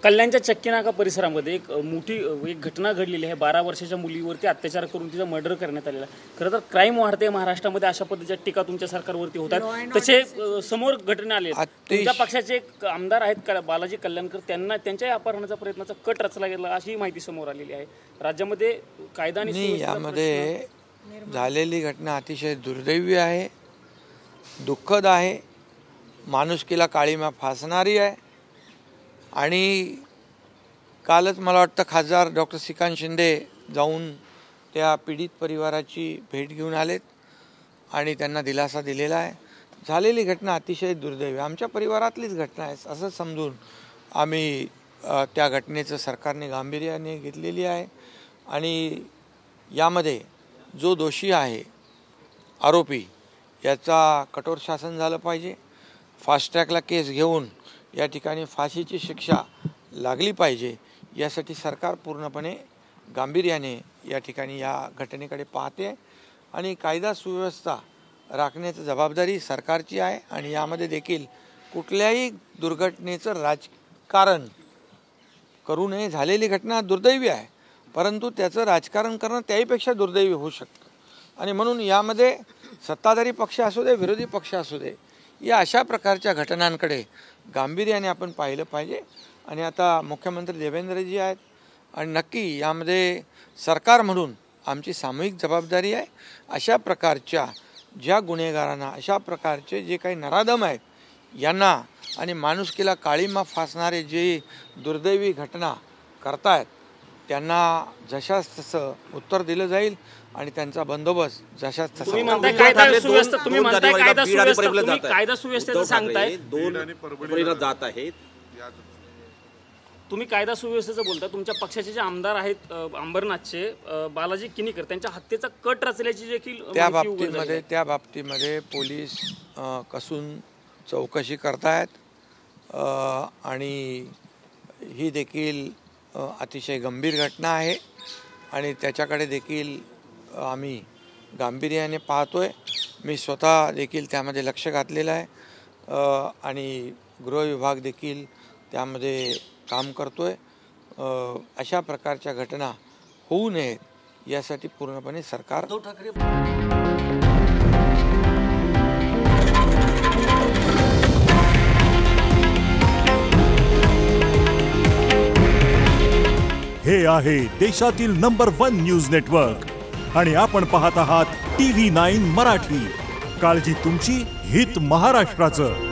कल्याणच्या चक्कीनाका परिसरामध्ये एक घटना घडलेली आहे। 12 वर्षाच्या मुलीवरती अत्याचार करून तिचा मर्डर करण्यात आलेला आहे। खरं तर क्राईम वाढते महाराष्ट्रामध्ये, अशा पद्धतीच्या टीका तुमच्या सरकारवरती होतात। तसे समोर घटना आली आहे। तुमच्या पक्षाचे एक आमदार आहेत बालाजी कल्याणकर, त्यांच्या अपहरणाचा प्रयत्नाचा कट रचला गेला अशी माहिती समोर आलेली आहे। राज्यामध्ये कायदा आणि यामध्ये झालेली घटना अतिशय दुर्दैवी आहे, दुःखद आहे, माणुसकीला काळीमा फासणारी आहे। आणि कालच मला वाटतं खासदार डॉक्टर श्रीकांत शिंदे जाऊन त्या पीडित परिवाराची भेट घेऊन आलेत आणि त्यांना दिलासा दिलेला आहे। झालेली घटना अतिशय दुर्दैवी, आमच्या परिवारातलीच घटना आहे असं समजून आम्ही त्या घटनेचं सरकारने गांभीर्याने घेतलेली आहे। आणि यामध्ये जो दोषी आहे, आरोपी, याचा कठोर शासन झालं पाहिजे। फास्ट ट्रॅकला केस घेऊन या ठिकाणी फाशीची शिक्षा लागली पाहिजे, यासाठी सरकार पूर्णपणे गांभीर्याने या ठिकाणी या घटनेकडे पाहते आणि कायदा सुव्यवस्था राखण्याची जबाबदारी सरकारची आहे। आणि यामध्ये देखील कुठल्याही दुर्घटनेचं राजकारण करू नये। झालेली घटना दुर्दैवी आहे, परंतु त्याचं राजकारण करणं त्याहीपेक्षा दुर्दैवी होऊ शकतं। आणि म्हणून यामध्ये सत्ताधारी पक्ष असू दे, विरोधी पक्ष असू दे, या अशा प्रकारच्या घटनांकडे गांभीर्याने आपण पाहिलं पाहिजे। आणि आता मुख्यमंत्री देवेंद्रजी आहेत आणि नक्की यामध्ये सरकार म्हणून आमची सामूहिक जबाबदारी आहे। अशा प्रकारच्या ज्या गुन्हेगारांना, अशा प्रकारचे जे काही नराधम आहेत यांना आणि माणुसकीला काळीमा फासणारे जे दुर्दैवी घटना करतायत त्यांना जशास तसं उत्तर दिलं जाईल आणि त्यांचा बंदोबस्त जशास तसा। तुम्ही म्हणताय कायदा सुव्यवस्थेचं सांगताय, जात आहेत, तुम्ही कायदा सुव्यवस्थेचं बोलता। तुमच्या पक्षाचे जे आमदार आहेत अंबरनाथचे बालाजी किनीकर, त्यांच्या हत्येचा कट रचल्याची देखील त्या बाबतीमध्ये पोलीस कसून चौकशी करतायत आणि ही देखील अतिशय गंभीर घटना आहे आणि त्याच्याकडे देखील आम्ही गांभीर्याने पाहतोय। मी स्वतः देखील त्यामध्ये लक्ष घातलेलं आहे आणि गृह विभाग देखील त्यामध्ये काम करतोय। अशा प्रकारच्या घटना होऊ नयेत यासाठी पूर्णपणे सरकार हे आहे देशातील नंबर 1 न्यूज नेटवर्क आणि आपण पाहत आहात TV9 मराठी। काळजी तुमची, हित महाराष्ट्राचं।